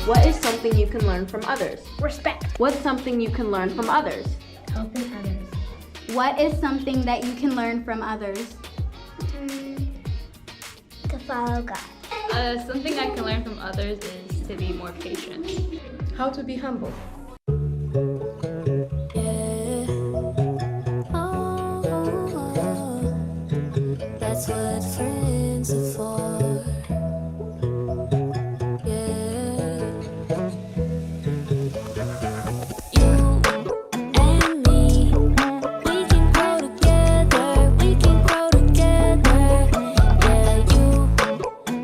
What is something you can learn from others? Respect. What's something you can learn from others? Helping others. What is something that you can learn from others? To follow God. Something I can learn from others is to be more patient. How to be humble. That's what friends are for. Yeah. You and me, we can grow together. We can grow together. Yeah, you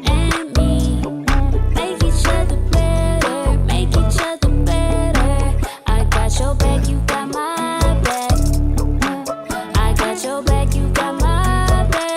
and me, make each other better. Make each other better. I got your back, you got my back. I got your back, you got my back.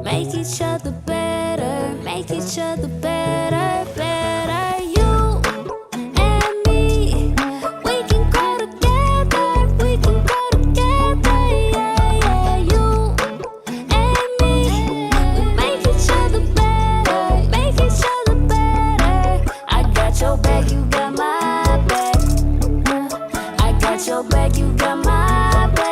Make each other better, make each other better, better. You and me, we can grow together, we can grow together, yeah, yeah. You and me, we make each other better, make each other better. I got your back, you got my back. I got your back, you got my back.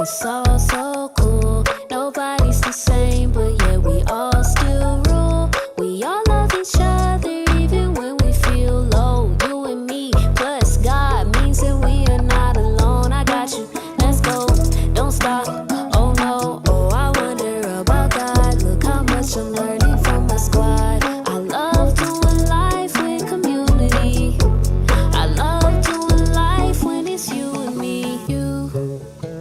It's all so cool. Nobody's the same, but yeah, we all still rule. We all love each other, even when we feel low. You and me, plus God, means that we are not alone. I got you, let's go, don't stop. Oh no, oh, I wonder about God. Look how much I'm learning from my squad. I love doing life with community. I love doing life when it's you and me. You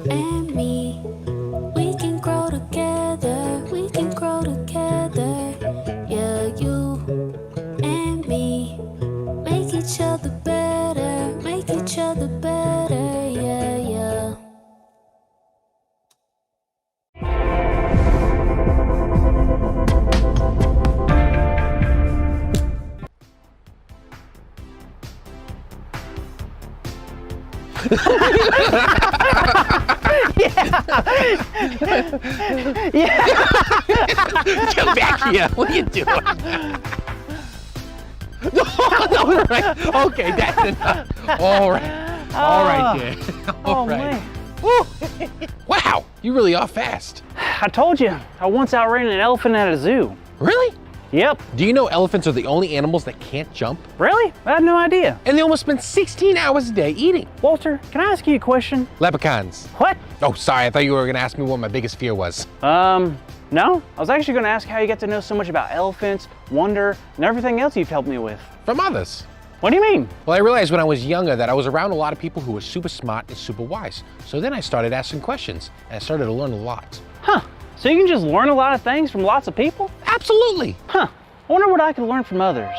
and me, we can grow together, we can grow together. Yeah, you and me, make each other better, make each other better. Yeah, yeah. Come back here. What are you doing? No, right. Okay, that's enough. All right. All right, dear. All right. Woo. Wow, you really are fast. I told you, I once outran an elephant at a zoo. Really? Yep. Do you know elephants are the only animals that can't jump? Really? I had no idea. And they almost spend 16 hours a day eating. Walter, can I ask you a question? Leprechauns. What? Oh, sorry, I thought you were gonna ask me what my biggest fear was. No. I was actually gonna ask how you get to know so much about elephants, wonder, and everything else you've helped me with. From others. What do you mean? Well, I realized when I was younger that I was around a lot of people who were super smart and super wise. So then I started asking questions, and I started to learn a lot. Huh. So you can just learn a lot of things from lots of people? Absolutely. Huh. I wonder what I could learn from others.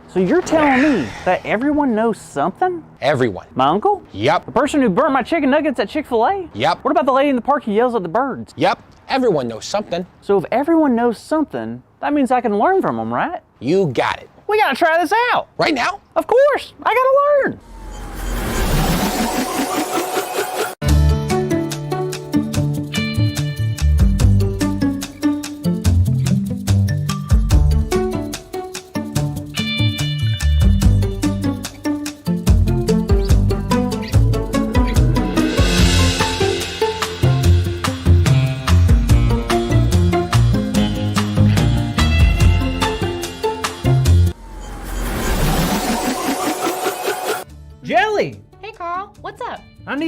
So you're telling me that everyone knows something? Everyone. My uncle? Yep. The person who burnt my chicken nuggets at Chick-fil-A? Yep. What about the lady in the park who yells at the birds? Yep. Everyone knows something. So if everyone knows something, that means I can learn from them, right? You got it. We gotta try this out. Right now? Of course, I gotta learn.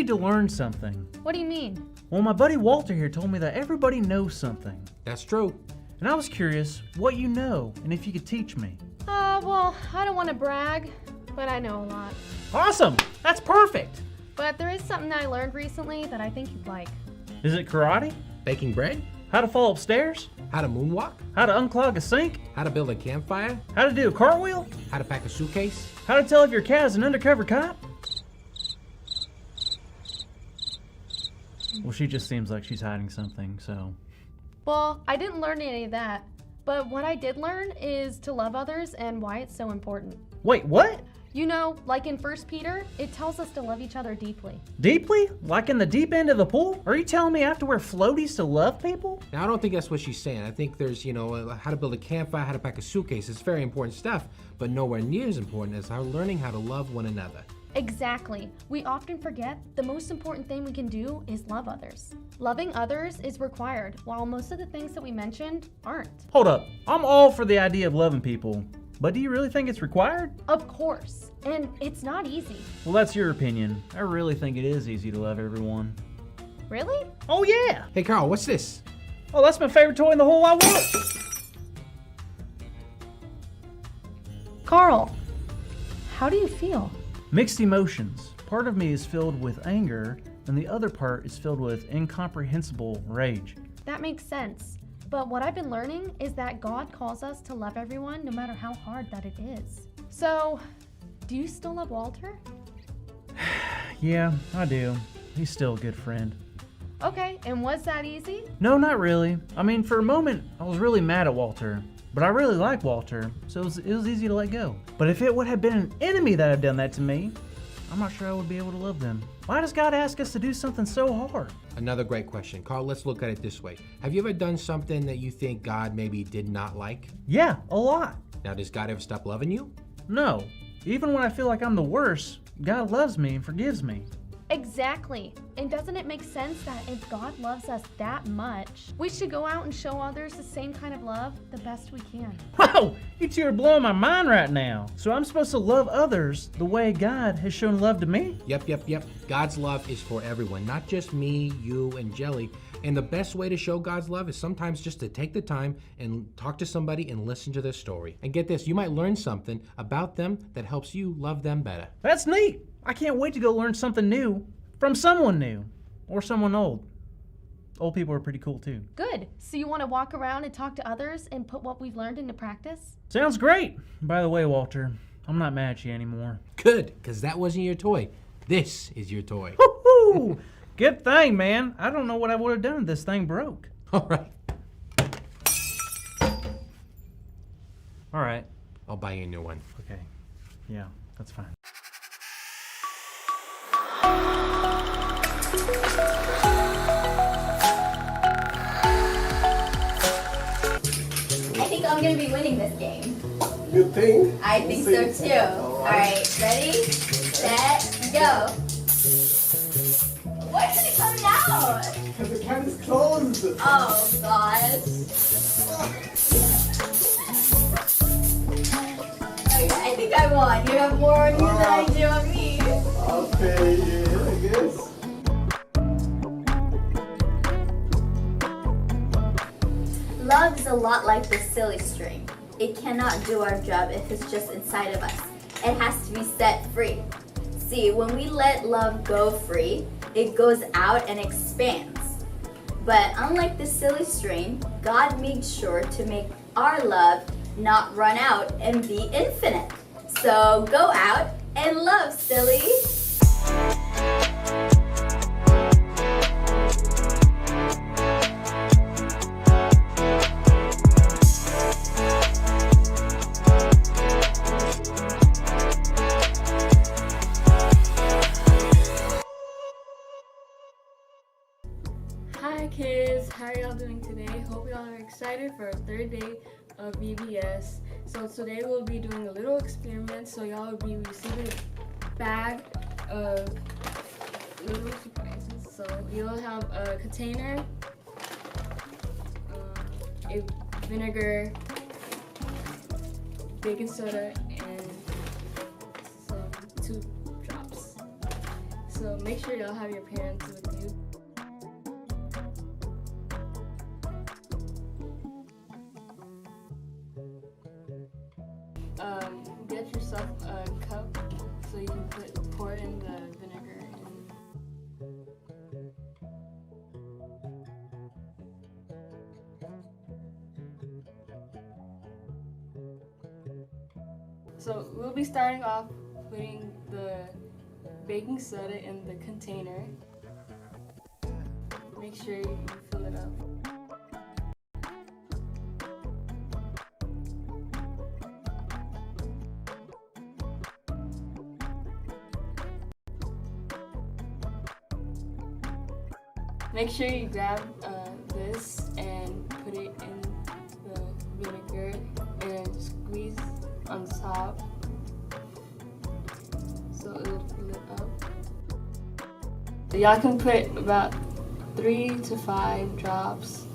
need to learn something. What do you mean? Well, my buddy Walter here told me that everybody knows something. That's true. And I was curious what you know and if you could teach me. Well, I don't want to brag, but I know a lot. Awesome! That's perfect! But there is something I learned recently that I think you'd like. Is it karate? Baking bread? How to fall upstairs? How to moonwalk? How to unclog a sink? How to build a campfire? How to do a cartwheel? How to pack a suitcase? How to tell if your cat is an undercover cop? Well, she just seems like she's hiding something, so... Well, I didn't learn any of that. But what I did learn is to love others and why it's so important. Wait, what? You know, like in 1 Peter, it tells us to love each other deeply. Deeply? Like in the deep end of the pool? Are you telling me I have to wear floaties to love people? Now, I don't think that's what she's saying. I think there's, how to build a campfire, how to pack a suitcase. It's very important stuff, but nowhere near as important as learning how to love one another. Exactly. We often forget the most important thing we can do is love others. Loving others is required, while most of the things that we mentioned aren't. Hold up. I'm all for the idea of loving people, but do you really think it's required? Of course. And it's not easy. Well, that's your opinion. I really think it is easy to love everyone. Really? Oh, yeah. Hey, Carl, what's this? Oh, that's my favorite toy in the whole wide world. Carl, how do you feel? Mixed emotions. Part of me is filled with anger, and the other part is filled with incomprehensible rage. That makes sense. But what I've been learning is that God calls us to love everyone no matter how hard that it is. So, do you still love Walter? Yeah, I do. He's still a good friend. Okay, and was that easy? No, not really. I mean, for a moment, I was really mad at Walter. But I really like Walter, so it was easy to let go. But if it would have been an enemy that had done that to me, I'm not sure I would be able to love them. Why does God ask us to do something so hard? Another great question. Carl, let's look at it this way. Have you ever done something that you think God maybe did not like? Yeah, a lot. Now, does God ever stop loving you? No. Even when I feel like I'm the worst, God loves me and forgives me. Exactly. And doesn't it make sense that if God loves us that much, we should go out and show others the same kind of love the best we can? Whoa! You two are blowing my mind right now. So I'm supposed to love others the way God has shown love to me? Yep. God's love is for everyone, not just me, you, and Jelly. And the best way to show God's love is sometimes just to take the time and talk to somebody and listen to their story. And get this, you might learn something about them that helps you love them better. That's neat. I can't wait to go learn something new from someone new or someone old. Old people are pretty cool too. Good. So you want to walk around and talk to others and put what we've learned into practice? Sounds great. By the way, Walter, I'm not mad at you anymore. Good, because that wasn't your toy. This is your toy. Woohoo! Good thing, man. I don't know what I would have done if this thing broke. All right. All right. I'll buy you a new one. Okay. Yeah, that's fine. I think I'm gonna be winning this game. You think? I think so too. Alright, ready, set, go. Why isn't it coming out? Because the can is closed. Oh god. Okay, I think I won. You have more on you than I do on me. Okay, yeah, I guess. Love is a lot like the silly string. It cannot do our job if it's just inside of us. It has to be set free. See, when we let love go free, it goes out and expands. But unlike the silly string, God made sure to make our love not run out and be infinite. So go out and love, silly. Hi kids, how are y'all doing today? Hope y'all are excited for our third day of VBS. So today we'll be doing a little experiment, so y'all will be receiving a bag of little surprises. So you'll have a container, a vinegar, baking soda, and some 2 drops. So So make sure y'all have your parents with you. Get yourself a cup so you can pour in the vinegar. So we'll be starting off putting the baking soda in the container. Make sure you fill it up. Make sure you grab this and put it in the vinegar and squeeze on top so it'll fill it up. Y'all can put about 3 to 5 drops.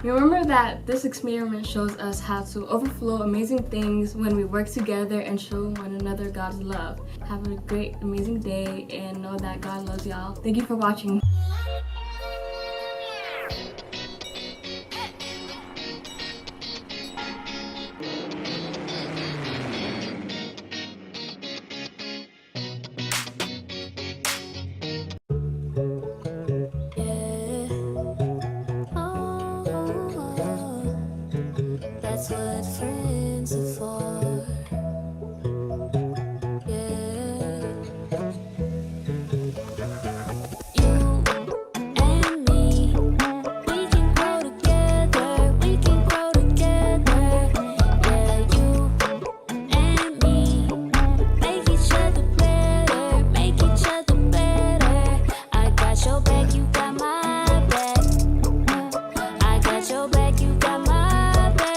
Remember that this experiment shows us how to overflow amazing things when we work together and show one another God's love. Have a great, amazing day and know that God loves y'all. Thank you for watching. That's what friends are for. Yeah. You and me, we can grow together. We can grow together. Yeah, you and me, make each other better. Make each other better. I got your back, you got my back. I got your back, you got my back.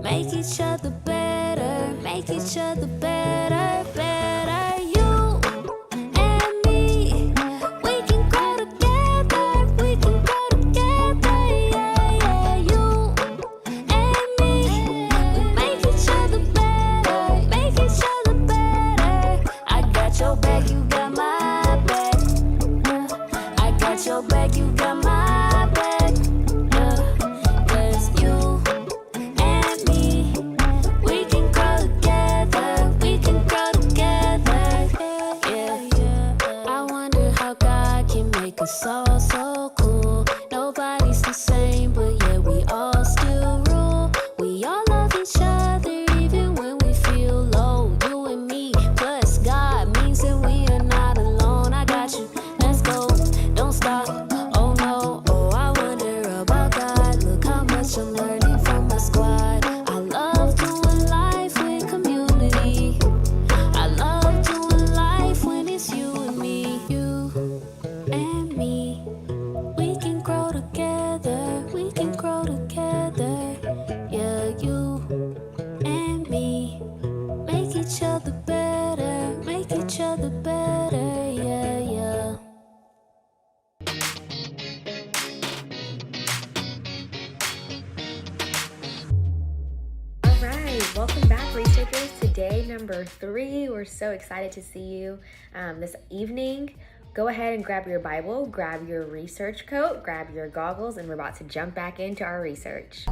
Make each other better, make each other better, better. You and me, we can grow together, we can grow together, yeah, yeah. You and me, we make each other better, make each other better. I got your back, you got my back. I got your back, you got my back. So cool, nobody's the same, but yeah, we all still rule. We all love each other, even when we feel low. You and me, plus God, means that we are not alone. I got you, let's go, don't stop, oh no. Oh, I wonder about God, look how much I'm learning from my squad. I love doing life with community. I love doing life when it's you and me. You and me, we can grow together, we can grow together. Yeah, you and me, make each other better, make each other better, yeah, yeah. Alright, welcome back, researchers, to day number 3. We're so excited to see you this evening. Go ahead and grab your Bible, grab your research coat, grab your goggles, and we're about to jump back into our research.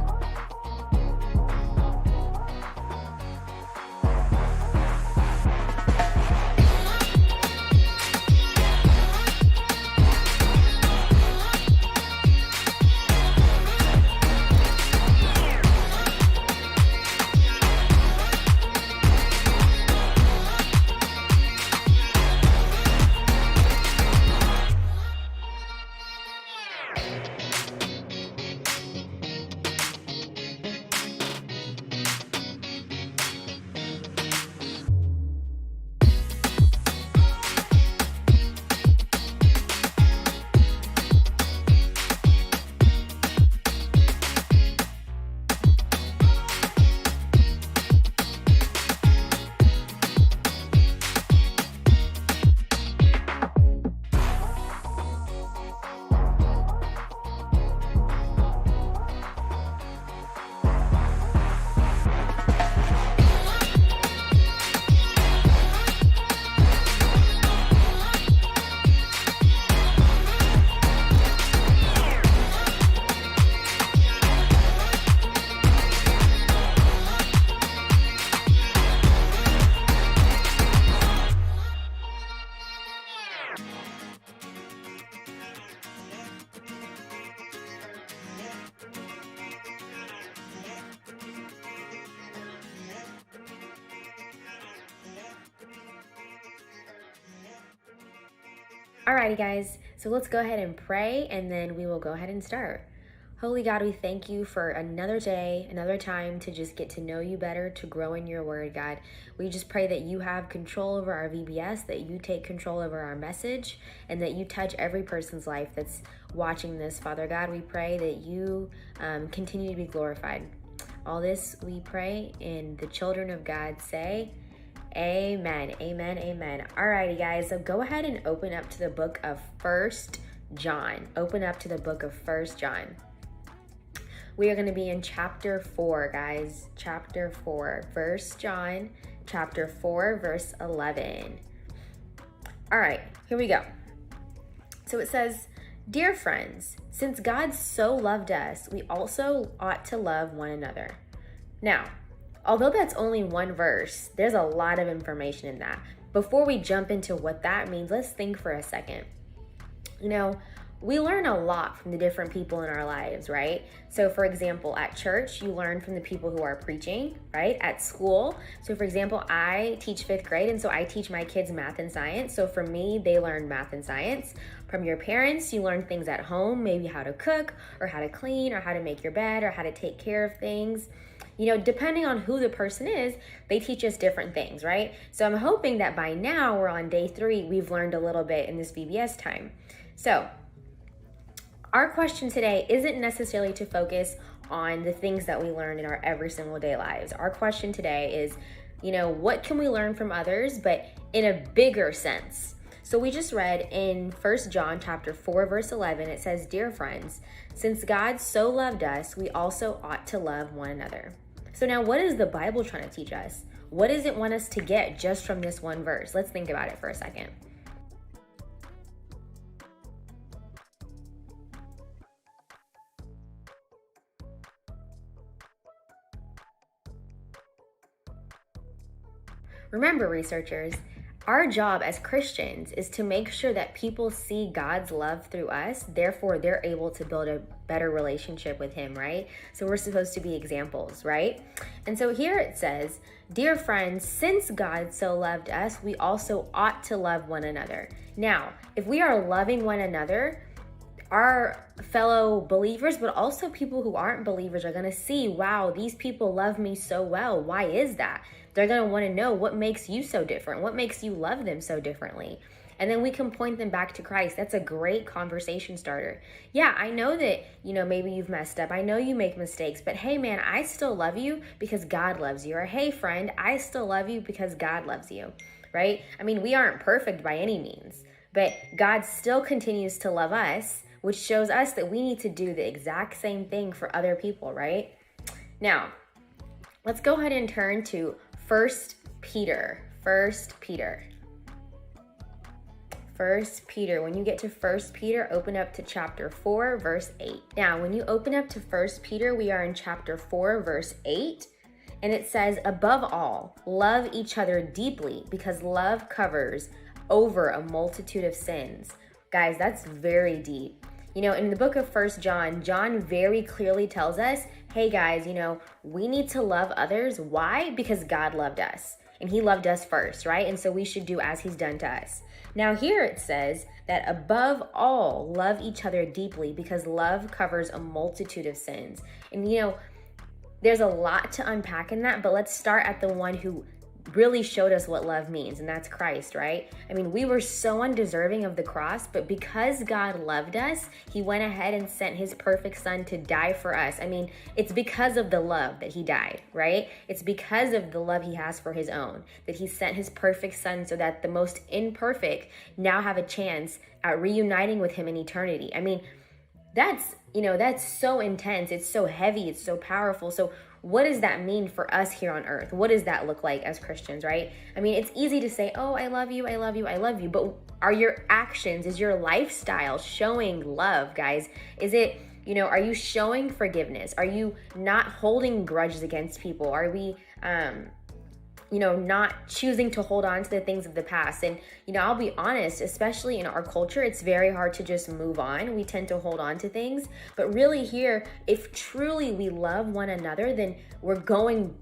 Alrighty, guys. So let's go ahead and pray, and then we will go ahead and start. Holy God, we thank you for another day, another time to just get to know you better, to grow in your word, God. We just pray that you have control over our VBS, that you take control over our message, and that you touch every person's life that's watching this, Father God. We pray that you continue to be glorified. All this we pray, and the children of God say, amen, amen, amen. Alrighty, guys, so go ahead and open up to the book of 1 John. Open up to the book of 1 John. We are going to be in chapter 4, guys. Chapter 4, 1 John, chapter 4, verse 11. All right, here we go. So it says, "Dear friends, since God so loved us, we also ought to love one another." Now, although that's only one verse, there's a lot of information in that. Before we jump into what that means, let's think for a second. You know, we learn a lot from the different people in our lives, right? So for example, at church, you learn from the people who are preaching, right? At school, so for example, I teach 5th grade, and so I teach my kids math and science. So for me, they learn math and science. From your parents, you learn things at home, maybe how to cook, or how to clean, or how to make your bed, or how to take care of things. You know, depending on who the person is, they teach us different things, right? So I'm hoping that by now, we're on day 3, we've learned a little bit in this VBS time. So our question today isn't necessarily to focus on the things that we learn in our every single day lives. Our question today is, you know, what can we learn from others, but in a bigger sense? So we just read in 1 John chapter 4, verse 11, it says, "Dear friends, since God so loved us, we also ought to love one another." So now what is the Bible trying to teach us? What does it want us to get just from this one verse? Let's think about it for a second. Remember, researchers, our job as Christians is to make sure that people see God's love through us, therefore they're able to build a better relationship with Him, right? So we're supposed to be examples, right? And so here it says, "Dear friends, since God so loved us, we also ought to love one another." Now, if we are loving one another, our fellow believers, but also people who aren't believers, are going to see, wow, these people love me so well. Why is that? They're going to want to know, what makes you so different? What makes you love them so differently? And then we can point them back to Christ. That's a great conversation starter. Yeah, I know that, you know, maybe you've messed up. I know you make mistakes, but hey, man, I still love you because God loves you. Or hey, friend, I still love you because God loves you, right? I mean, we aren't perfect by any means, but God still continues to love us, which shows us that we need to do the exact same thing for other people, right? Now, let's go ahead and turn to 1 Peter. 1 Peter. 1 Peter. When you get to 1 Peter, open up to chapter 4, verse 8. Now, when you open up to 1 Peter, we are in chapter 4, verse 8. And it says, "Above all, love each other deeply, because love covers over a multitude of sins." Guys, that's very deep. You know, in the book of 1 John, John very clearly tells us, hey guys, you know, we need to love others. Why? Because God loved us, and He loved us first, right? And so we should do as He's done to us. Now here it says that above all, love each other deeply, because love covers a multitude of sins. And you know, there's a lot to unpack in that, but let's start at the one who really showed us what love means, and that's Christ, right? I mean, we were so undeserving of the cross, but because God loved us, He went ahead and sent His perfect Son to die for us. I mean, it's because of the love that He died, right? It's because of the love He has for His own that He sent His perfect Son so that the most imperfect now have a chance at reuniting with Him in eternity. I mean, that's so intense. It's so heavy. It's so powerful. So what does that mean for us here on earth? What does that look like as Christians, right? I mean, it's easy to say, oh, I love you, I love you, I love you. But are your actions, is your lifestyle showing love, guys? Is it, you know, are you showing forgiveness? Are you not holding grudges against people? Are we, not choosing to hold on to the things of the past. And, I'll be honest, especially in our culture, it's very hard to just move on. We tend to hold on to things. But really here, if truly we love one another, then we're going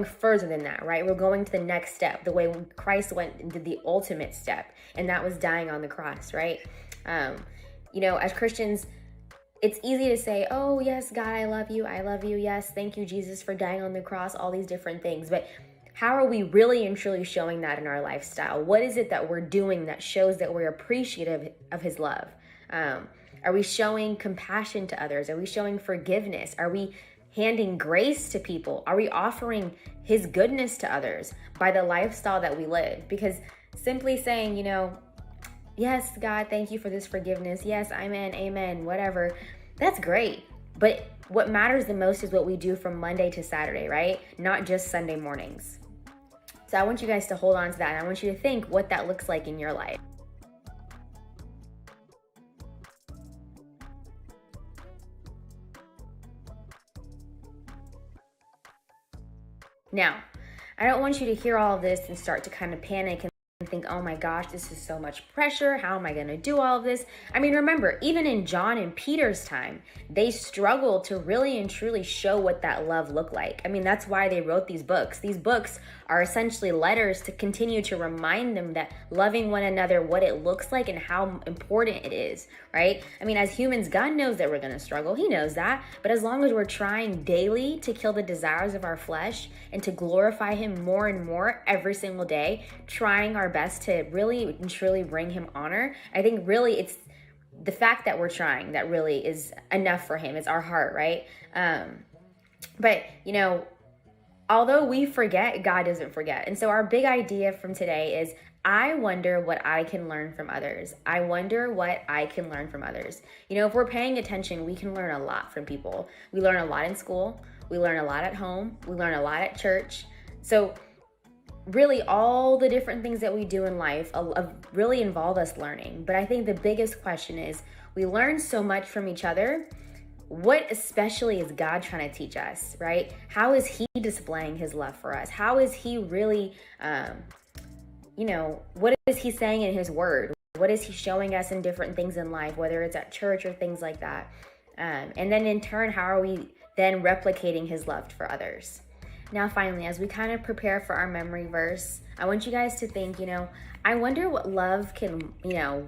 further than that, right? We're going to the next step, the way Christ went into the ultimate step, and that was dying on the cross, right? As Christians, it's easy to say, oh, yes, God, I love you. Yes, thank you, Jesus, for dying on the cross, all these different things. But how are we really and truly showing that in our lifestyle? What is it that we're doing that shows that we're appreciative of his love? Are we showing compassion to others? Are we showing forgiveness? Are we handing grace to people? Are we offering his goodness to others by the lifestyle that we live? Because simply saying, yes, God, thank you for this forgiveness. Yes, amen, whatever. That's great. But what matters the most is what we do from Monday to Saturday, right? Not just Sunday mornings. So I want you guys to hold on to that. And I want you to think what that looks like in your life. Now, I don't want you to hear all of this and start to kind of panic and think, oh my gosh, this is so much pressure. How am I going to do all of this? I mean, remember, even in John and Peter's time, they struggled to really and truly show what that love looked like. I mean, that's why they wrote these books. These books are essentially letters to continue to remind them that loving one another, what it looks like and how important it is, right? I mean, as humans, God knows that we're going to struggle. He knows that. But as long as we're trying daily to kill the desires of our flesh and to glorify him more and more every single day, trying our best to really and truly bring him honor, I think really it's the fact that we're trying that really is enough for him. It's our heart, right? But although we forget, God doesn't forget. And so our big idea from today is, I wonder what I can learn from others. I wonder what I can learn from others. If we're paying attention, we can learn a lot from people. We learn a lot in school. We learn a lot at home. We learn a lot at church. So really all the different things that we do in life really involve us learning. But I think the biggest question is, we learn so much from each other. What especially is God trying to teach us, right? How is he displaying his love for us? How is he really, what is he saying in his word? What is he showing us in different things in life, whether it's at church or things like that? And then in turn, how are we then replicating his love for others? Now, finally, as we kind of prepare for our memory verse, I want you guys to think, I wonder what love can,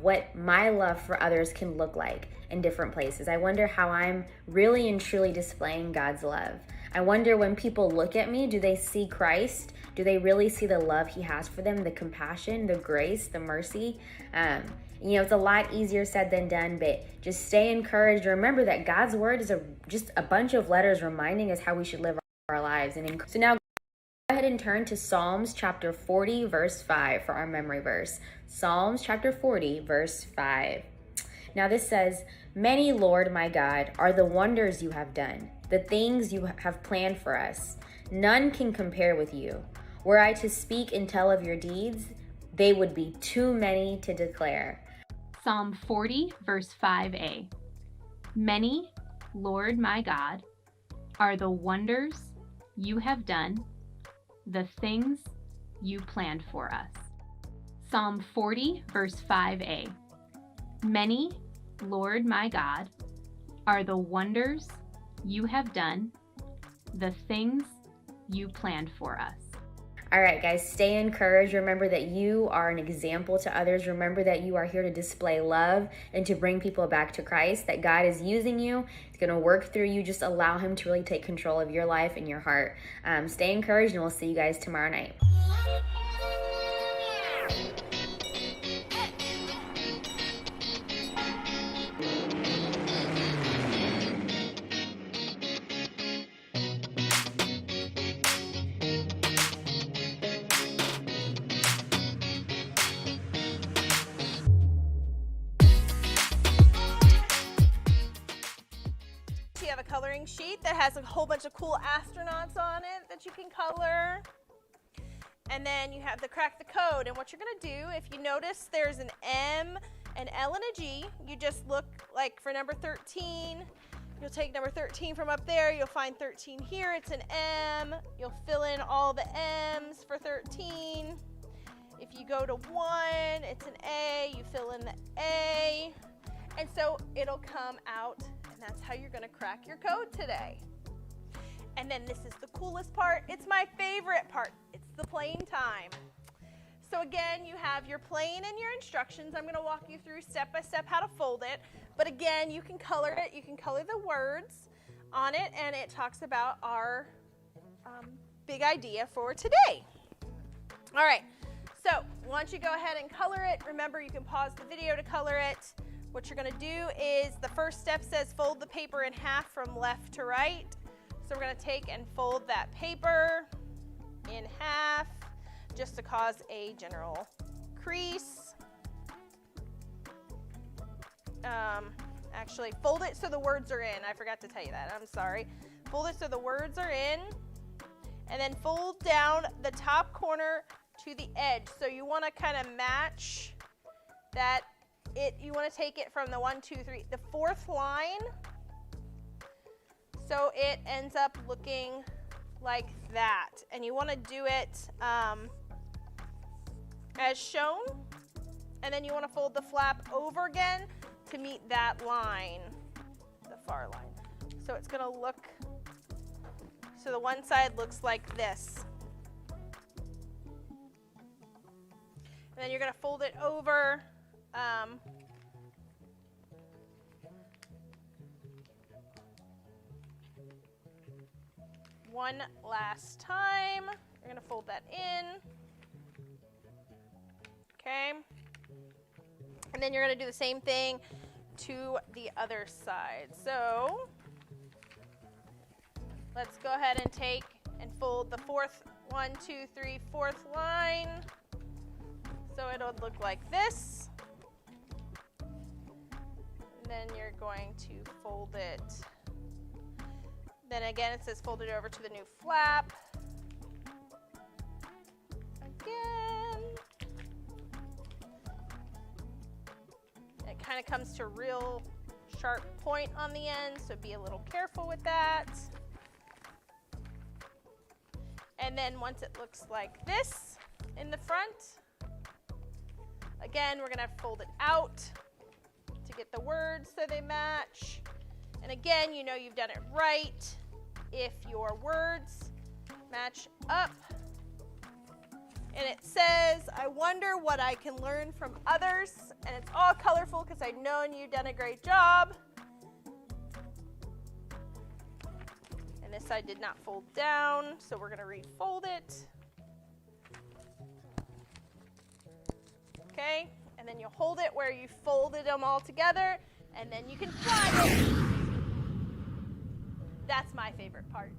what my love for others can look like in different places. I wonder how I'm really and truly displaying God's love. I wonder when people look at me, do they see Christ? Do they really see the love he has for them, the compassion, the grace, the mercy? It's a lot easier said than done, but just stay encouraged. Remember that God's word is just a bunch of letters reminding us how we should live our lives. So now go ahead and turn to Psalms chapter 40 verse 5 for our memory verse. Psalms chapter 40 verse 5. Now this says, "Many, Lord my God, are the wonders you have done, the things you have planned for us. None can compare with you. Were I to speak and tell of your deeds, they would be too many to declare." Psalm 40 verse 5a. "Many, Lord my God, are the wonders you have done, the things you planned for us." Psalm 40 verse 5a. "Many, Lord my God, are the wonders you have done, the things you planned for us." All right, guys, stay encouraged. Remember that you are an example to others. Remember that you are here to display love and to bring people back to Christ, that God is using you. He's going to work through you. Just allow him to really take control of your life and your heart. Stay encouraged, and we'll see you guys tomorrow night. You have a coloring sheet that has a whole bunch of cool astronauts on it that you can color. And then you have the crack the code. And what you're going to do, if you notice there's an M, an L, and a G, you just look like for number 13, You'll take number 13 from up there. You'll find 13 here. It's an M. You'll fill in all the M's for 13. If you go to 1, it's an A. You fill in the A. And so it'll come out, and that's how you're going to crack your code today. And then this is the coolest part. It's my favorite part. It's the playing time. So again, you have your plane and your instructions. I'm going to walk you through step by step how to fold it. But again, you can color it. You can color the words on it, and it talks about our big idea for today. All right, so once you go ahead and color it, remember you can pause the video to color it. What you're going to do is the first step says fold the paper in half from left to right. So we're going to take and fold that paper in half just to cause a general crease. Actually, fold it so the words are in. I forgot to tell you that. I'm sorry. Fold it so the words are in. And then fold down the top corner to the edge. So you want to kind of match that. You want to take it from the 1, 2, 3, the fourth line. So it ends up looking like that. And you want to do it as shown. And then you want to fold the flap over again to meet that line, the far line. So it's going to look, so the one side looks like this. And then you're going to fold it over. One last time. You're going to fold that in. Okay. And then you're going to do the same thing to the other side. So let's go ahead and take and fold the fourth 1, 2, 3, fourth line. So it'll look like this. And then you're going to fold it. Then again, it says fold it over to the new flap. Again. It kind of comes to a real sharp point on the end, so be a little careful with that. And then once it looks like this in the front, again, we're gonna fold it out to get the words so they match. And again, you know you've done it right if your words match up. And it says, I wonder what I can learn from others. And it's all colorful because I know you've done a great job. And this side did not fold down, so we're going to refold it. Okay, and then you'll hold it where you folded them all together, and then you can fly it. That's my favorite part.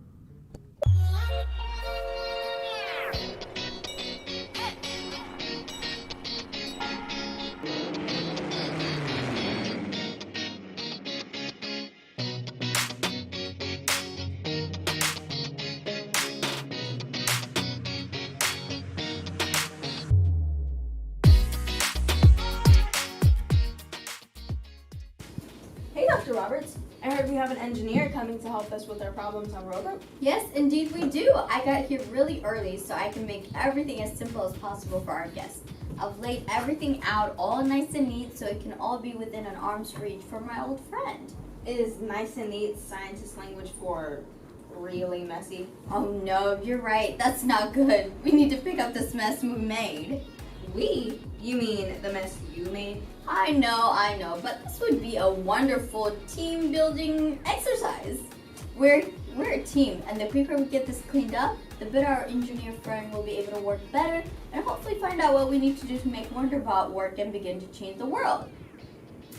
Hey, Dr. Roberts. I heard we have an engineer coming to help us with our problems on road group. Yes, indeed we do. I got here really early so I can make everything as simple as possible for our guests. I've laid everything out all nice and neat so it can all be within an arm's reach for my old friend. Is nice and neat scientist language for really messy? Oh no, you're right. That's not good. We need to pick up this mess we made. We? You mean the mess you made? I know, but this would be a wonderful team building exercise. We're a team, and the quicker we get this cleaned up, the better our engineer friend will be able to work better and hopefully find out what we need to do to make Wonderbot work and begin to change the world.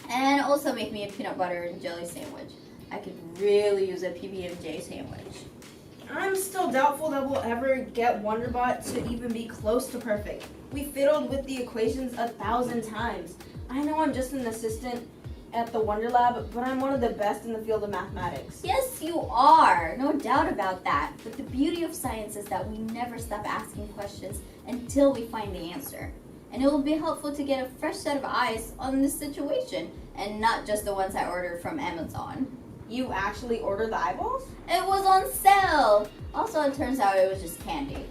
And also make me a peanut butter and jelly sandwich. I could really use a PB&J sandwich. I'm still doubtful that we'll ever get Wonderbot to even be close to perfect. We fiddled with the equations 1,000 times. I know I'm just an assistant at the Wonder Lab, but I'm one of the best in the field of mathematics. Yes, you are. No doubt about that. But the beauty of science is that we never stop asking questions until we find the answer. And it will be helpful to get a fresh set of eyes on this situation, and not just the ones I ordered from Amazon. You actually ordered the eyeballs? It was on sale. Also, it turns out it was just candy.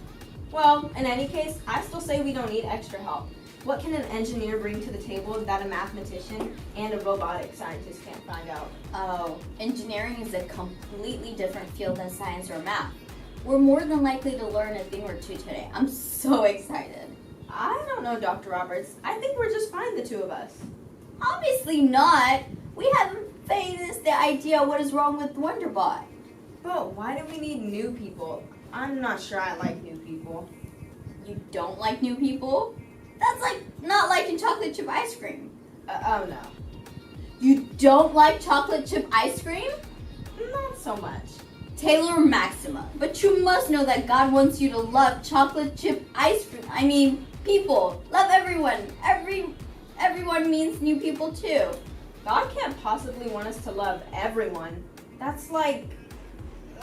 Well, in any case, I still say we don't need extra help. What can an engineer bring to the table that a mathematician and a robotic scientist can't find out? Oh, engineering is a completely different field than science or math. We're more than likely to learn a thing or two today. I'm so excited. I don't know, Dr. Roberts. I think we're just fine, the two of us. Obviously not. We haven't faced the idea what is wrong with Wonderbot. But why do we need new people? I'm not sure I like new people. You don't like new people? That's like not liking chocolate chip ice cream. Oh no. You don't like chocolate chip ice cream? Not so much. Taylor Maxima, but you must know that God wants you to love chocolate chip ice cream. I mean, people. Love everyone. Everyone means new people too. God can't possibly want us to love everyone. That's like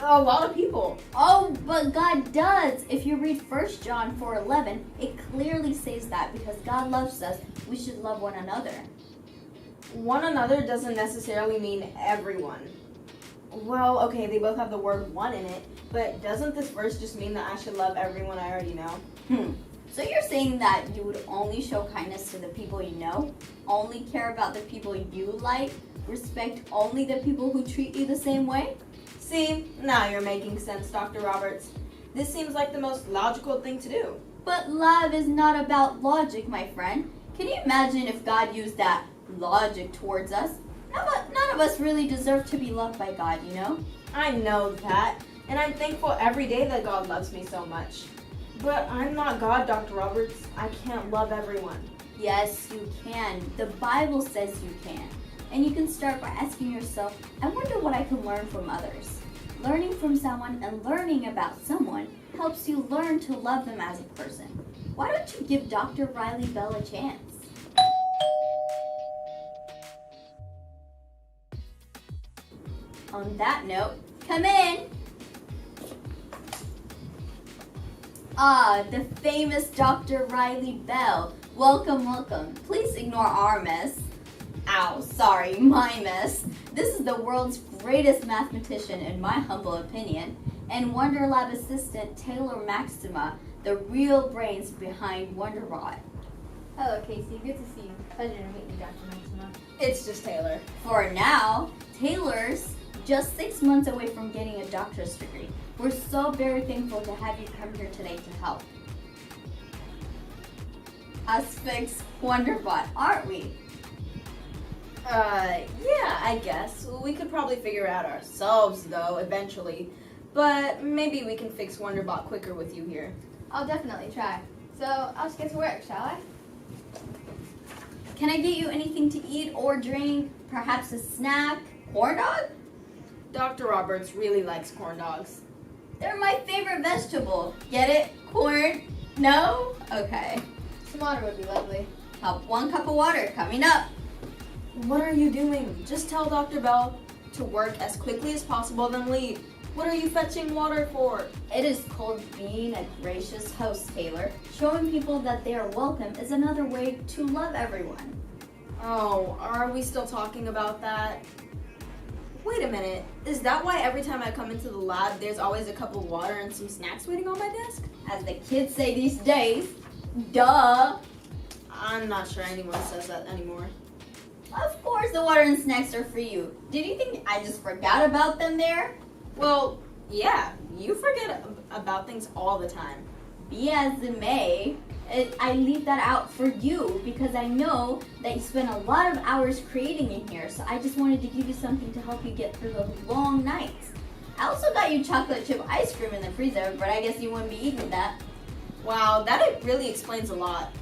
a lot of people. Oh, but God does. If you read 1 John 4:11, it clearly says that because God loves us, we should love one another. One another doesn't necessarily mean everyone. Well, okay, they both have the word one in it, but doesn't this verse just mean that I should love everyone I already know? So you're saying that you would only show kindness to the people you know, only care about the people you like, respect only the people who treat you the same way? See, now you're making sense, Dr. Roberts. This seems like the most logical thing to do. But love is not about logic, my friend. Can you imagine if God used that logic towards us? None of us really deserve to be loved by God, you know? I know that, and I'm thankful every day that God loves me so much. But I'm not God, Dr. Roberts. I can't love everyone. Yes, you can. The Bible says you can. And you can start by asking yourself, I wonder what I can learn from others. Learning from someone and learning about someone helps you learn to love them as a person. Why don't you give Dr. Riley Bell a chance? On that note, come in. Ah, the famous Dr. Riley Bell. Welcome, welcome. Please ignore our mess. Ow, sorry, my mess. This is the world's greatest mathematician in my humble opinion, and Wonder Lab assistant Taylor Maxima, the real brains behind WonderBot. Hello, Casey. Good to see you. Pleasure to meet you, Dr. Maxima. It's just Taylor. For now, Taylor's just 6 months away from getting a doctor's degree. We're so very thankful to have you come here today to help us fix WonderBot, aren't we? Yeah, I guess. We could probably figure it out ourselves, though, eventually. But maybe we can fix WonderBot quicker with you here. I'll definitely try. So, I'll just get to work, shall I? Can I get you anything to eat or drink? Perhaps a snack? Corn dog? Dr. Roberts really likes corn dogs. They're my favorite vegetable. Get it? Corn? No? Okay. Some water would be lovely. 1 cup of water coming up. What are you doing? Just tell Dr. Bell to work as quickly as possible, then leave. What are you fetching water for? It is called being a gracious host, Taylor. Showing people that they are welcome is another way to love everyone. Oh, are we still talking about that? Wait a minute. Is that why every time I come into the lab, there's always a cup of water and some snacks waiting on my desk? As the kids say these days, duh. I'm not sure anyone says that anymore. Of course the water and snacks are for you. Did you think I just forgot about them there? Well, yeah, you forget about things all the time. Be as it may, I leave that out for you because I know that you spend a lot of hours creating in here, so I just wanted to give you something to help you get through those long nights. I also got you chocolate chip ice cream in the freezer, but I guess you wouldn't be eating that. Wow, that really explains a lot.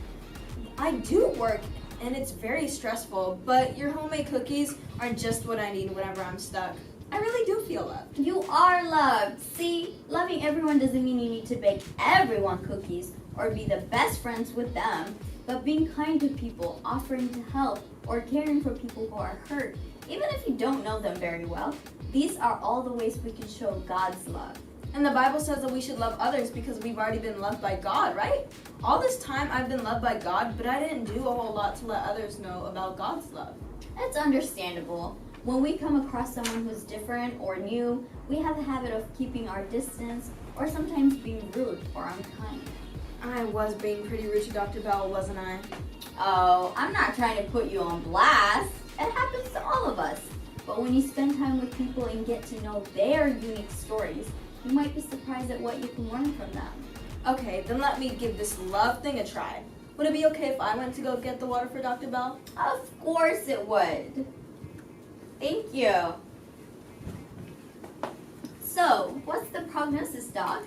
I do work and it's very stressful, but your homemade cookies are just what I need whenever I'm stuck. I really do feel loved. You are loved. See, loving everyone doesn't mean you need to bake everyone cookies or be the best friends with them, but being kind to people, offering to help, or caring for people who are hurt, even if you don't know them very well. These are all the ways we can show God's love. And the Bible says that we should love others because we've already been loved by God, right? All this time I've been loved by God, but I didn't do a whole lot to let others know about God's love. That's understandable. When we come across someone who's different or new, we have a habit of keeping our distance or sometimes being rude or unkind. I was being pretty rude to Dr. Bell, wasn't I? Oh, I'm not trying to put you on blast. It happens to all of us. But when you spend time with people and get to know their unique stories, you might be surprised at what you can learn from them. Okay, then let me give this love thing a try. Would it be okay if I went to go get the water for Dr. Bell? Of course it would. Thank you. So, what's the prognosis, Doc?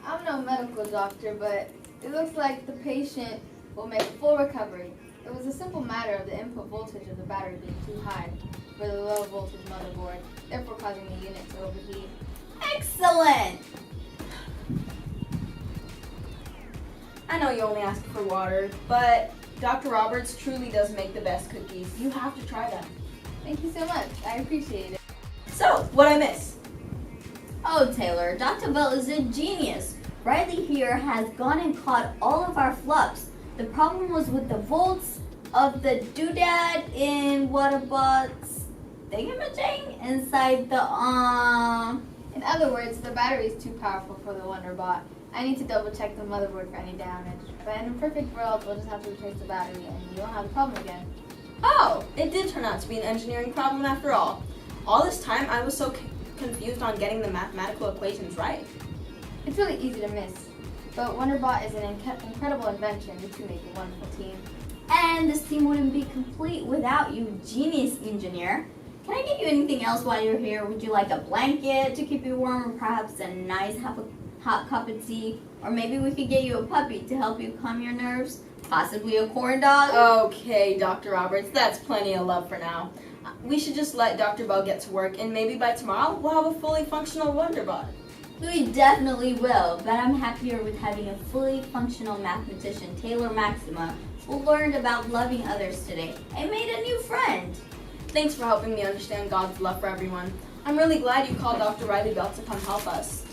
I'm no medical doctor, but it looks like the patient will make full recovery. It was a simple matter of the input voltage of the battery being too high for the low voltage motherboard, therefore causing the unit to overheat. Excellent! I know you only asked for water, but Dr. Roberts truly does make the best cookies. You have to try them. Thank you so much. I appreciate it. So, what'd I miss? Oh, Taylor, Dr. Bell is a genius. Riley here has gone and caught all of our flubs. The problem was with the volts of the doodad in Waterbot's thingamajig inside the In other words, the battery is too powerful for the Wonderbot. I need to double check the motherboard for any damage. But in a perfect world, we'll just have to replace the battery and you won't have the problem again. Oh, it did turn out to be an engineering problem after all. All this time, I was so confused on getting the mathematical equations right. It's really easy to miss. But Wonderbot is an incredible invention. You two make a wonderful team. And this team wouldn't be complete without you, genius engineer. Can I get you anything else while you're here? Would you like a blanket to keep you warm, or perhaps a nice hot cup of tea? Or maybe we could get you a puppy to help you calm your nerves? Possibly a corn dog? Okay, Dr. Roberts, that's plenty of love for now. We should just let Dr. Bell get to work, and maybe by tomorrow we'll have a fully functional Wonderbot. We definitely will, but I'm happier with having a fully functional mathematician, Taylor Maxima, who learned about loving others today and made a new friend. Thanks for helping me understand God's love for everyone. I'm really glad you called Dr. Riley Bell to come help us.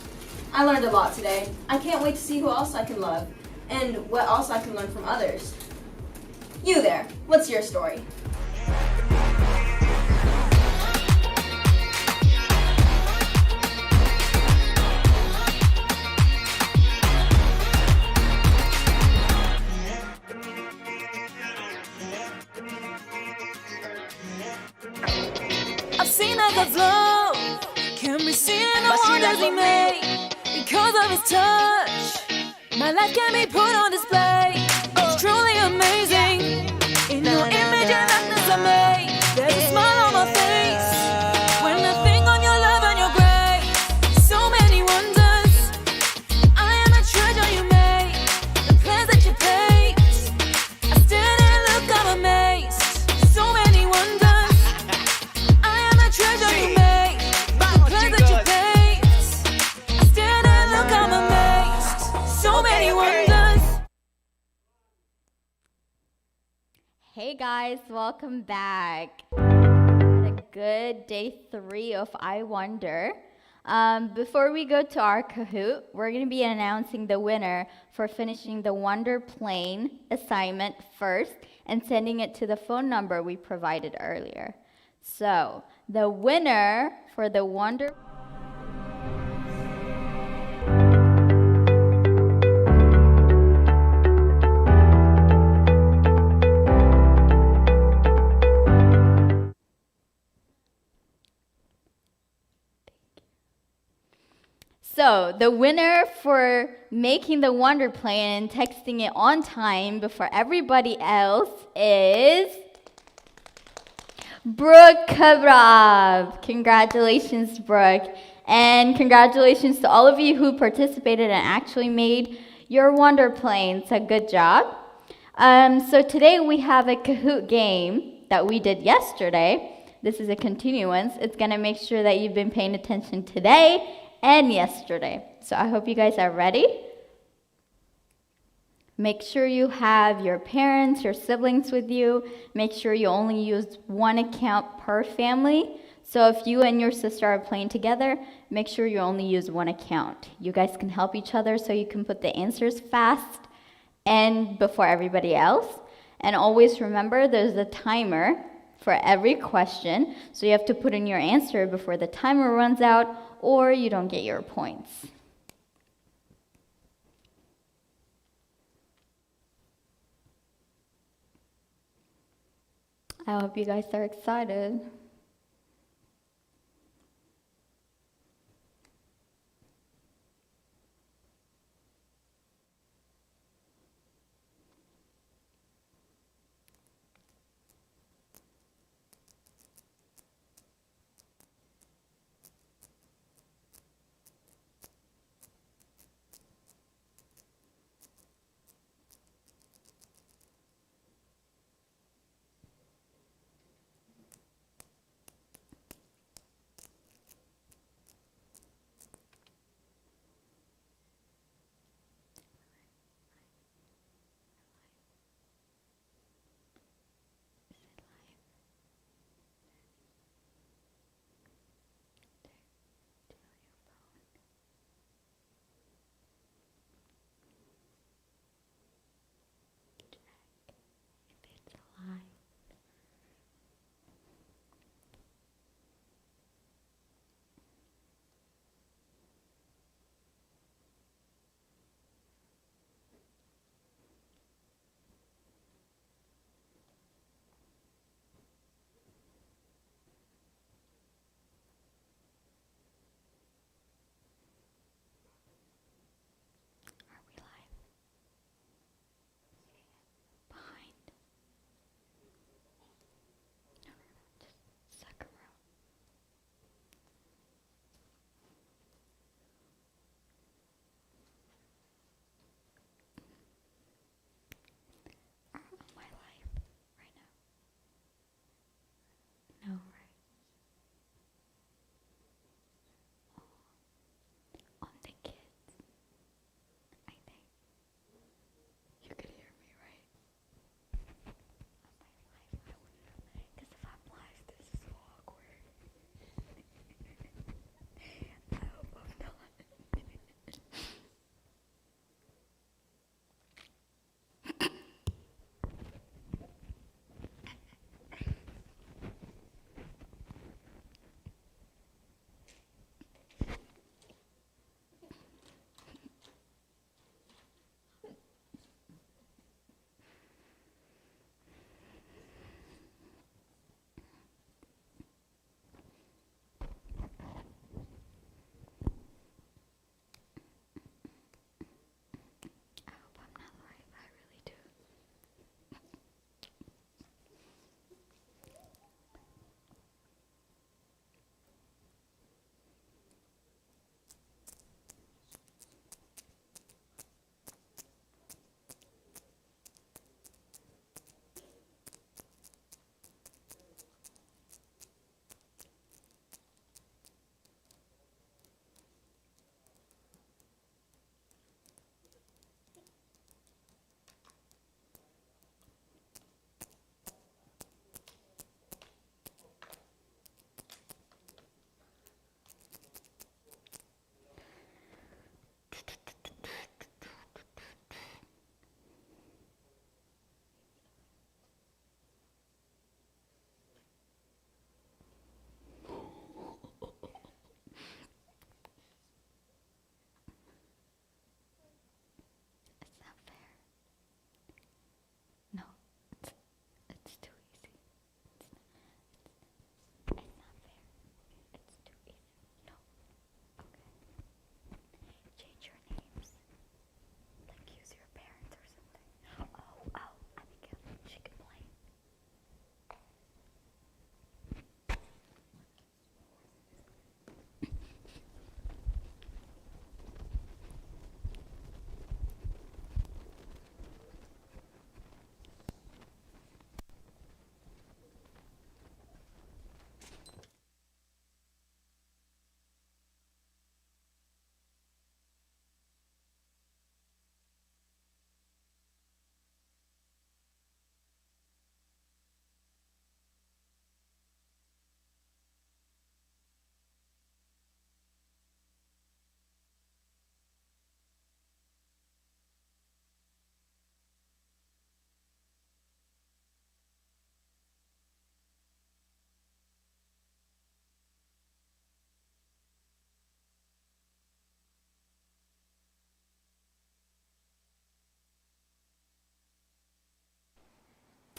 I learned a lot today. I can't wait to see who else I can love and what else I can learn from others. You there, what's your story? I've seen that God's love can be seen in the wonders He made. Because of His touch, my life can be put on display. It's truly amazing. In your image and likeness I made. There's a smile on my face when I think of your love and your grace. So many wonders. I am the treasure you made, the plans that you paved. I stand and look, I'm amazed. So many wonders. I am the treasure you made, the plans that you paved. I stand and look, I'm amazed. So many wonders. Hey guys, welcome back. Had a good day 3 of I Wonder. Before we go to our Kahoot, we're going to be announcing the winner for finishing the Wonder Plane assignment first and sending it to the phone number we provided earlier. So, the winner for the Wonder So, the winner for making the Wonder Plane and texting it on time before everybody else is Brooke Kabrab. Congratulations, Brooke. And congratulations to all of you who participated and actually made your Wonder Plane. So, good job. So, today we have a Kahoot game that we did yesterday. This is a continuance. It's going to make sure that you've been paying attention today and yesterday. So I hope you guys are ready. Make sure you have your parents, your siblings with you. Make sure you only use one account per family. So if you and your sister are playing together, make sure you only use one account. You guys can help each other so you can put the answers fast and before everybody else. And always remember there's a timer for every question, so you have to put in your answer before the timer runs out, or you don't get your points. I hope you guys are excited.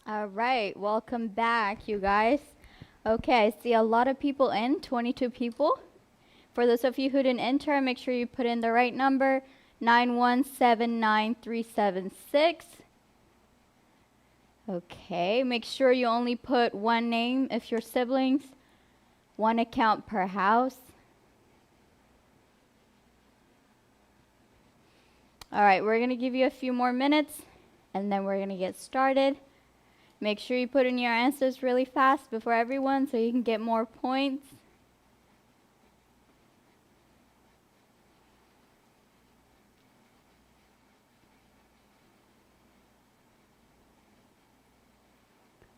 All right, welcome back, you guys. Okay, I see a lot of people in, 22 people. For those of you who didn't enter, make sure you put in the right number, 9179376. Okay, make sure you only put one name if you're siblings, one account per house. All right, we're going to give you a few more minutes, and then we're going to get started. Make sure you put in your answers really fast before everyone so you can get more points.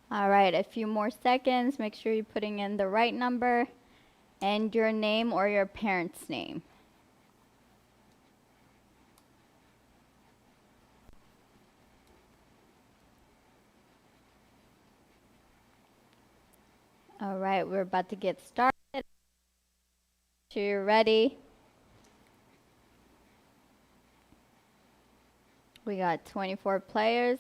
All right, a few more seconds. Make sure you're putting in the right number and your name or your parent's name. All right, we're about to get started. Make sure you're ready. We got 24 players.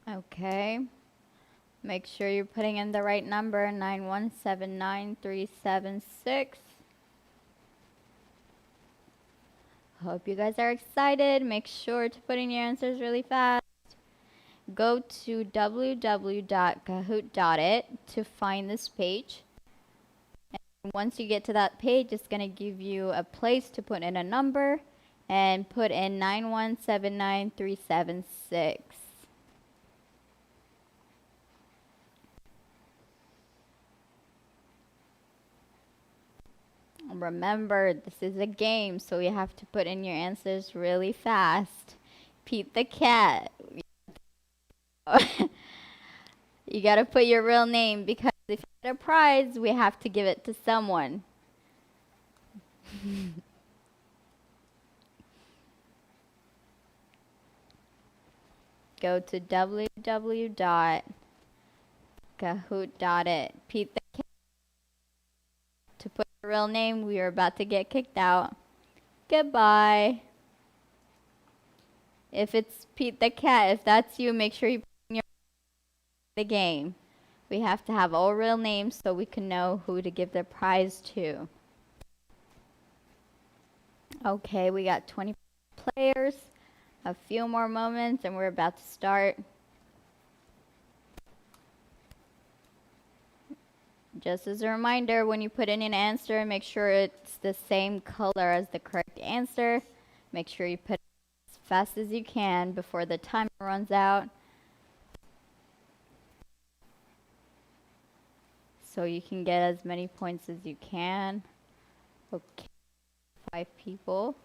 Okay. Make sure you're putting in the right number, 9179376. Hope you guys are excited. Make sure to put in your answers really fast. Go to www.kahoot.it to find this page. And once you get to that page, it's going to give you a place to put in a number and put in 9179376. Remember, this is a game, so you have to put in your answers really fast. Pete the cat. You gotta put your real name because if you get a prize, we have to give it to someone. Go to www.kahoot.it. Pete the cat. To put your real name, we are about to get kicked out. Goodbye. If it's Pete the cat, if that's you, make sure you put in the game. We have to have all real names so we can know who to give the prize to. Okay, we got 20 players. A few more moments and we're about to start. Just as a reminder, when you put in an answer, make sure it's the same color as the correct answer. Make sure you put it as fast as you can before the timer runs out. So you can get as many points as you can. Okay, 5 people.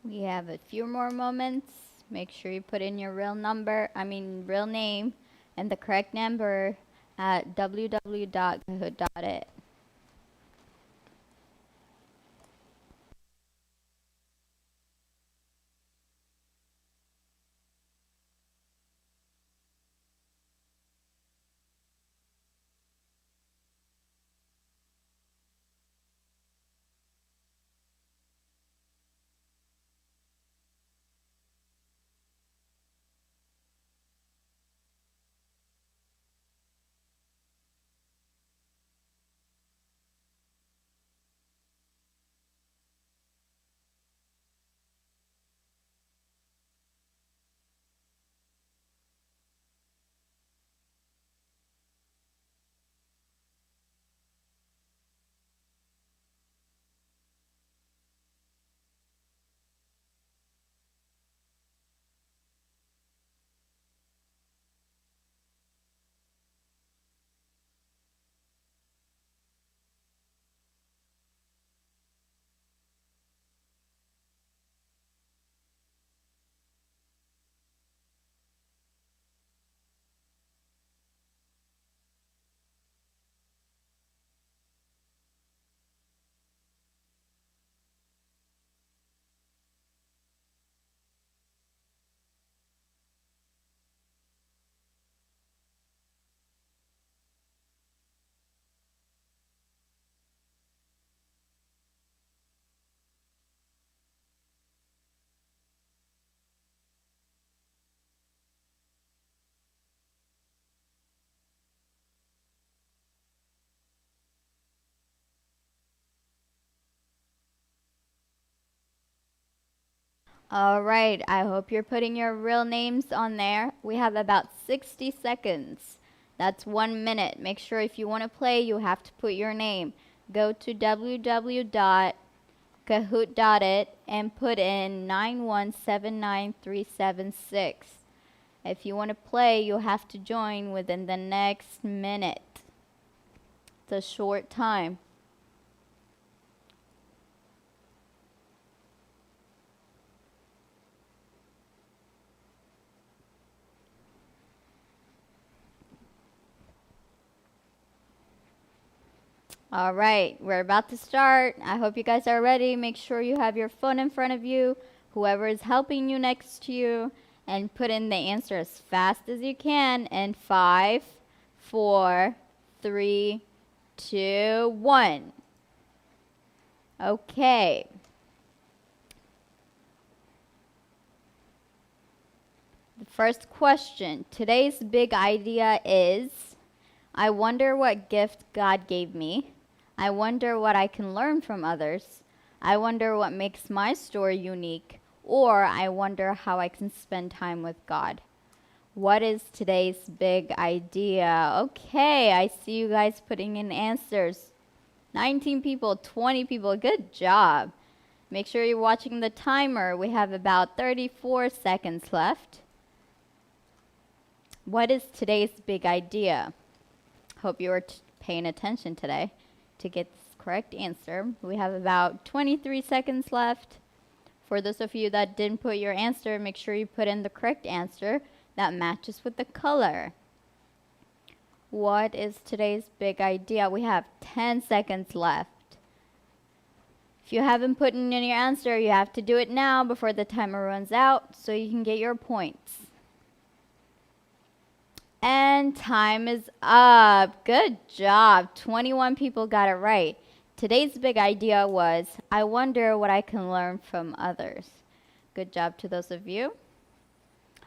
We have a few more moments. Make sure you put in your real name and the correct number at www.kahoot.it. All right, I hope you're putting your real names on there. We have about 60 seconds. That's 1 minute. Make sure if you want to play, you have to put your name. Go to www.kahoot.it and put in 9179376. If you want to play, you'll have to join within the next minute. It's a short time. All right, we're about to start. I hope you guys are ready. Make sure you have your phone in front of you, whoever is helping you next to you, and put in the answer as fast as you can in 5, 4, 3, 2, 1. Okay. The first question. Today's big idea is, I wonder what gift God gave me. I wonder what I can learn from others. I wonder what makes my story unique. Or I wonder how I can spend time with God. What is today's big idea? Okay, I see you guys putting in answers. 19 people, 20 people, good job. Make sure you're watching the timer. We have about 34 seconds left. What is today's big idea? Hope you are paying attention today to get this correct answer. We have about 23 seconds left. For those of you that didn't put your answer, make sure you put in the correct answer that matches with the color. What is today's big idea? We have 10 seconds left. If you haven't put in your answer, you have to do it now before the timer runs out so you can get your points. And time is up. Good job. 21 people got it right. Today's big idea was, I wonder what I can learn from others. Good job to those of you.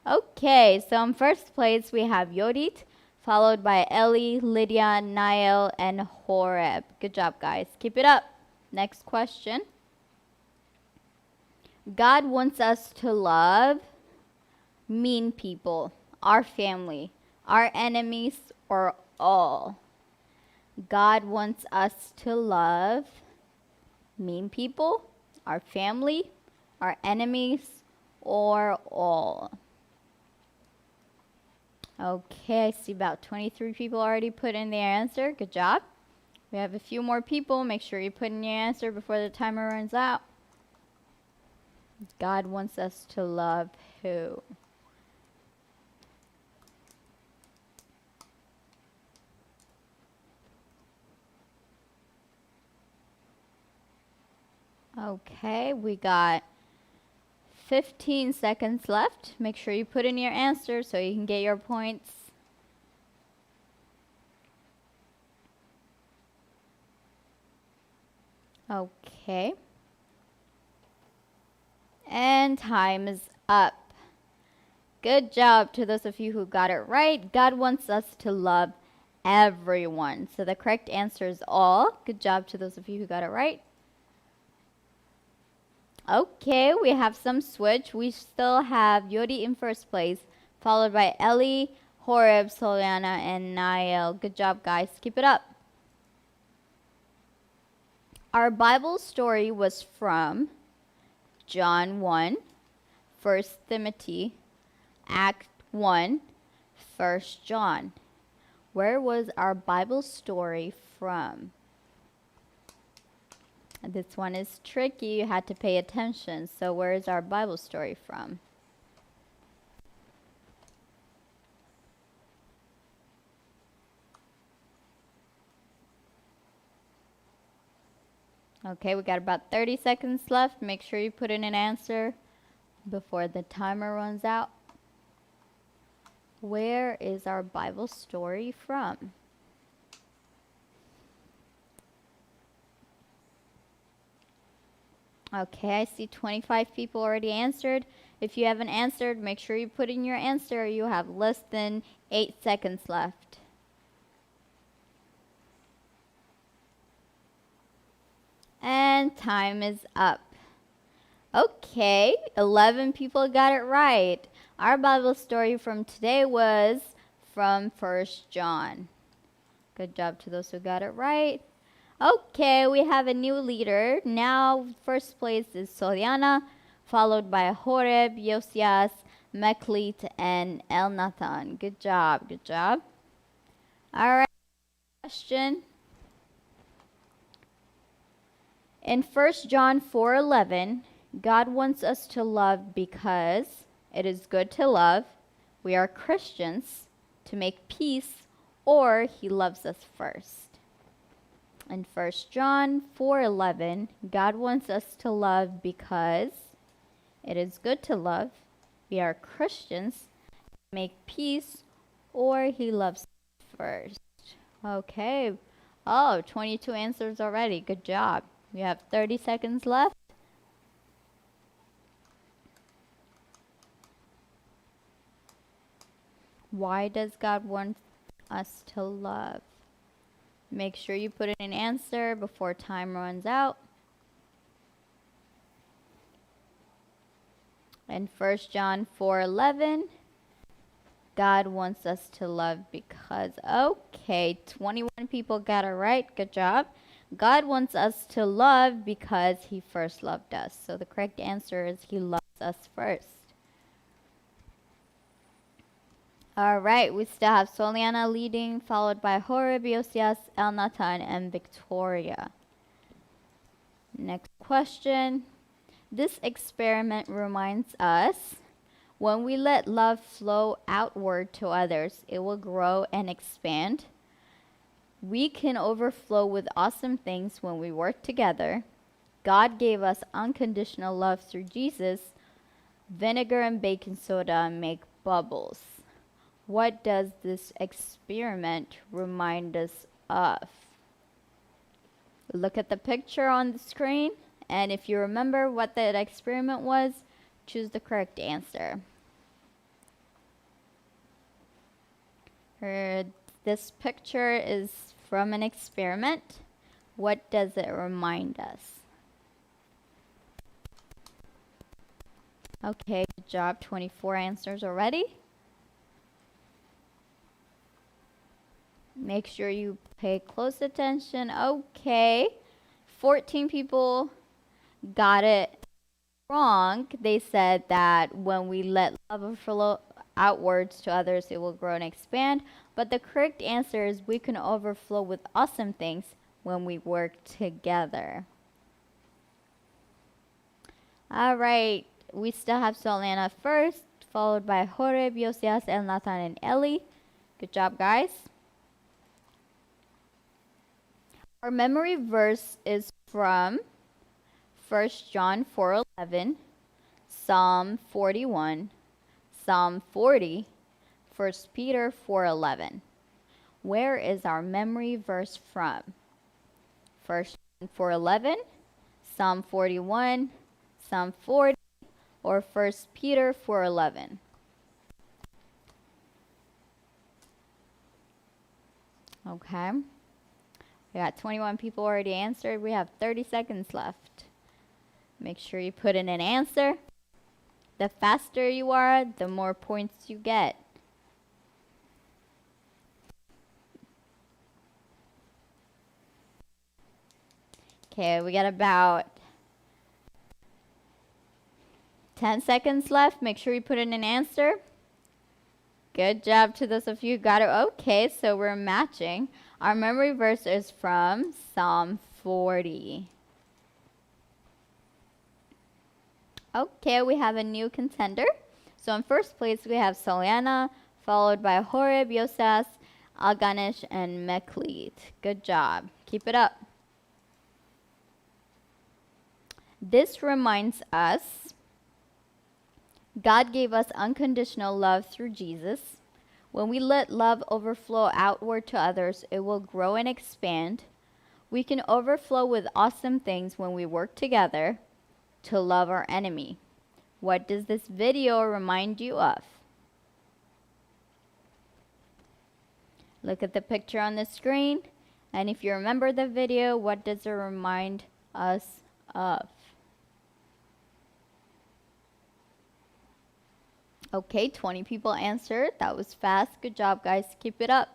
Okay, so in first place we have Yodit, followed by Ellie, Lydia, Niall, and Horeb. Good job, guys. Keep it up. Next question. God wants us to love mean people, our family, our enemies, or all. God wants us to love mean people, our family, our enemies, or all. Okay, I see about 23 people already put in their answer. Good job. We have a few more people. Make sure you put in your answer before the timer runs out. God wants us to love who? Okay, we got 15 seconds left. Make sure you put in your answer so you can get your points. Okay. And time is up. Good job to those of you who got it right. God wants us to love everyone. So the correct answer is all. Good job to those of you who got it right. Okay, we have some switch. We still have Yodi in first place, followed by Ellie, Horeb, Soliana, and Niall. Good job, guys. Keep it up. Our Bible story was from John 1, 1 Timothy, Act 1, 1 John. Where was our Bible story from? This one is tricky. You had to pay attention. So where is our Bible story from? Okay, we got about 30 seconds left. Make sure you put in an answer before the timer runs out. Where is our Bible story from? Okay, I see 25 people already answered. If you haven't answered, make sure you put in your answer. You have less than 8 seconds left. And time is up. Okay, 11 people got it right. Our Bible story from today was from 1 John. Good job to those who got it right. Okay, we have a new leader. Now, first place is Soliana, followed by Horeb, Yosias, Meklit, and Elnathan. Good job, good job. All right, question. In 1 John 4:11, God wants us to love because it is good to love. We are Christians to make peace, or he loves us first. In 1 John 4:11, God wants us to love because it is good to love. We are Christians to make peace, or he loves us first. Okay. Oh, 22 answers already. Good job. We have 30 seconds left. Why does God want us to love? Make sure you put in an answer before time runs out. In 1 John 4:11, God wants us to love because, okay, 21 people got it right. Good job. God wants us to love because he first loved us. So the correct answer is he loves us first. All right, we still have Soliana leading, followed by Horeb, Yosias, Elnathan, and Victoria. Next question. This experiment reminds us when we let love flow outward to others, it will grow and expand. We can overflow with awesome things when we work together. God gave us unconditional love through Jesus. Vinegar and baking soda make bubbles. What does this experiment remind us of? Look at the picture on the screen, and if you remember what that experiment was, choose the correct answer. This picture is from an experiment. What does it remind us? Okay, good job. 24 answers already. Make sure you pay close attention. Okay, 14 people got it wrong. They said that when we let love flow outwards to others, it will grow and expand. But the correct answer is we can overflow with awesome things when we work together. All right, we still have Soliana first, followed by Horeb, Yosias, Elnathan, and Eli. Good job, guys. Our memory verse is from 1 John 4:11, Psalm 41, Psalm 40, 1 Peter 4:11. Where is our memory verse from? 1 John 4:11, Psalm 41, Psalm 40, or 1 Peter 4:11? Okay. We got 21 people already answered. We have 30 seconds left. Make sure you put in an answer. The faster you are, the more points you get. Okay, we got about 10 seconds left. Make sure you put in an answer. Good job to those of you who got it. Okay, so we're matching. Our memory verse is from Psalm 40. Okay, we have a new contender. So in first place, we have Soliana, followed by Horeb, Yosas, Alganish, and Meklit. Good job. Keep it up. This reminds us God gave us unconditional love through Jesus. When we let love overflow outward to others, it will grow and expand. We can overflow with awesome things when we work together to love our enemy. What does this video remind you of? Look at the picture on the screen, and if you remember the video, what does it remind us of? Okay, 20 people answered. That was fast. Good job, guys. Keep it up.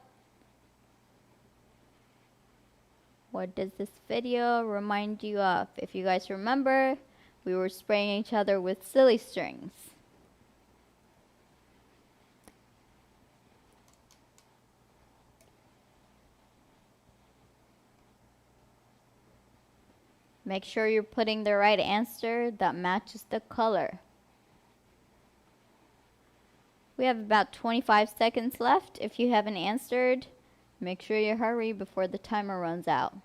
What does this video remind you of? If you guys remember, we were spraying each other with silly strings. Make sure you're putting the right answer that matches the color. We have about 25 seconds left. If you haven't answered, make sure you hurry before the timer runs out.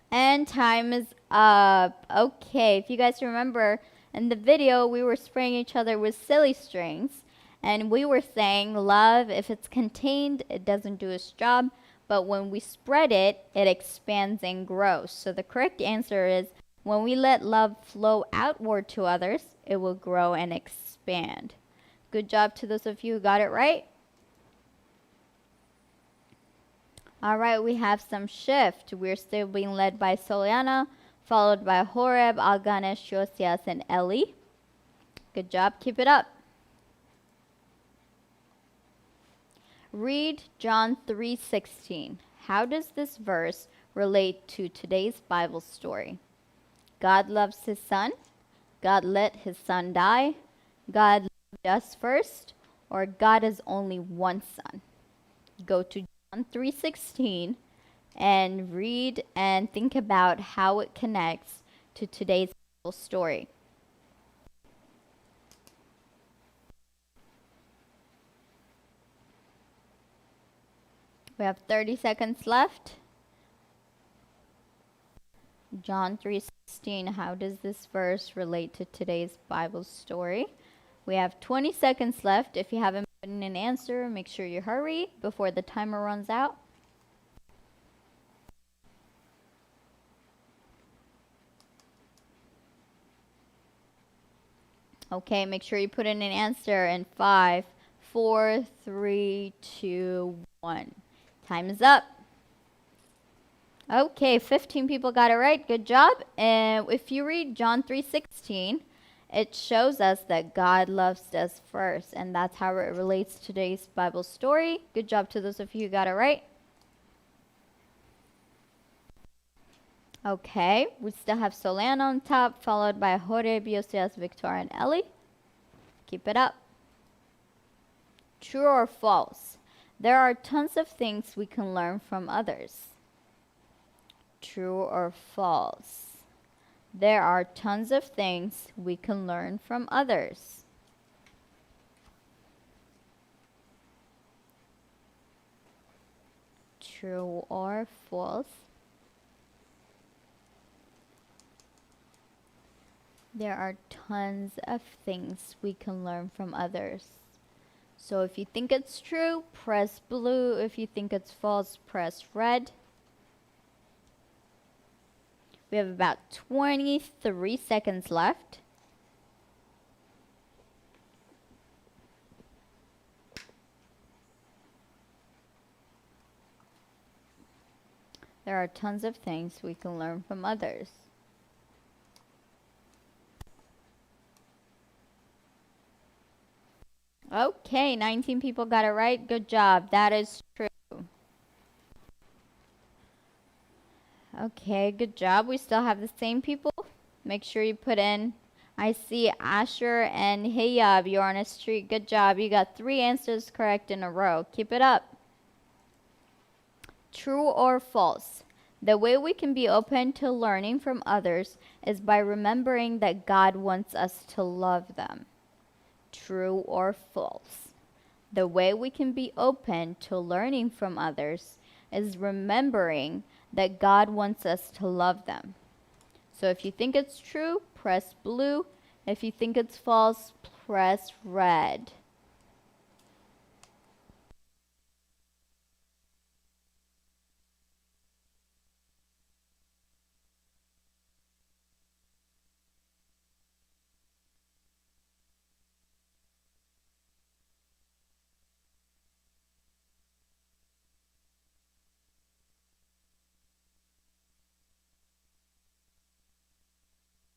And time is up. Okay, if you guys remember, in the video, we were spraying each other with silly strings. And we were saying love, if it's contained, it doesn't do its job. But when we spread it, it expands and grows. So the correct answer is, when we let love flow outward to others, it will grow and expand. Good job to those of you who got it right. All right, we have some shift. We're still being led by Soliana, followed by Horeb, Alganesh, Josias, and Ellie. Good job. Keep it up. Read John 3:16. How does this verse relate to today's Bible story? God loves his son. God let his son die. God loved us first. Or God has only one son. Go to John 3:16 and read and think about how it connects to today's Bible story. We have 30 seconds left. John 3:16, how does this verse relate to today's Bible story? We have 20 seconds left. If you haven't put in an answer, make sure you hurry before the timer runs out. Okay, make sure you put in an answer in 5, 4, 3, 2, 1. Time is up. Okay, 15 people got it right. Good job. And if you read John 3:16, it shows us that God loves us first, and that's how it relates to today's Bible story. Good job to those of you who got it right. Okay, we still have Solana on top, followed by Horeb, Josias, Victoria, and Ellie. Keep it up. True or false? There are tons of things we can learn from others. True or false? There are tons of things we can learn from others. True or false? There are tons of things we can learn from others. So if you think it's true, press blue. If you think it's false, press red. We have about 23 seconds left. There are tons of things we can learn from others. Okay, 19 people got it right. Good job. That is true. Okay, good job. We still have the same people. Make sure you put in. I see Asher and Hayab. You're on a streak. Good job. You got 3 answers correct in a row. Keep it up. True or false? The way we can be open to learning from others is by remembering that God wants us to love them. True or false? The way we can be open to learning from others is remembering that God wants us to love them. So if you think it's true, press blue. If you think it's false, press red.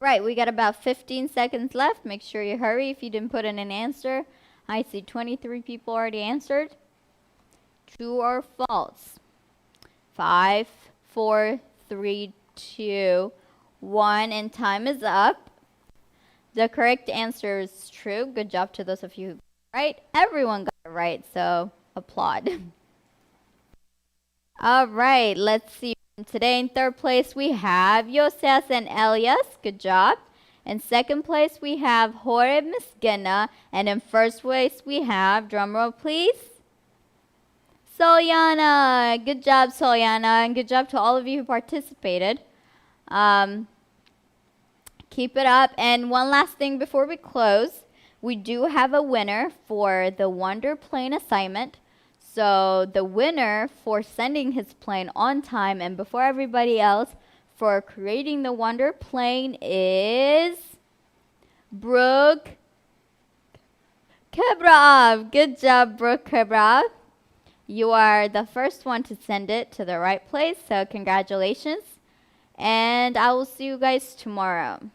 Right, we got about 15 seconds left. Make sure you hurry if you didn't put in an answer. I see 23 people already answered. True or false? 5, 4, 3, 2, 1, and time is up. The correct answer is true. Good job to those of you who got it right. Everyone got it right, so applaud. All right, let's see. Today in third place we have Yosias and Elias. Good job. In second place we have Jorge Misgena. And in first place we have, drumroll please, Soliana. Good job, Soliana. And good job to all of you who participated. Keep it up. And one last thing before we close. We do have a winner for the Wonder Plane assignment. So the winner for sending his plane on time and before everybody else for creating the Wonder Plane is Brooke Kebrav. Good job, Brooke Kebrav. You are the first one to send it to the right place, so congratulations. And I will see you guys tomorrow.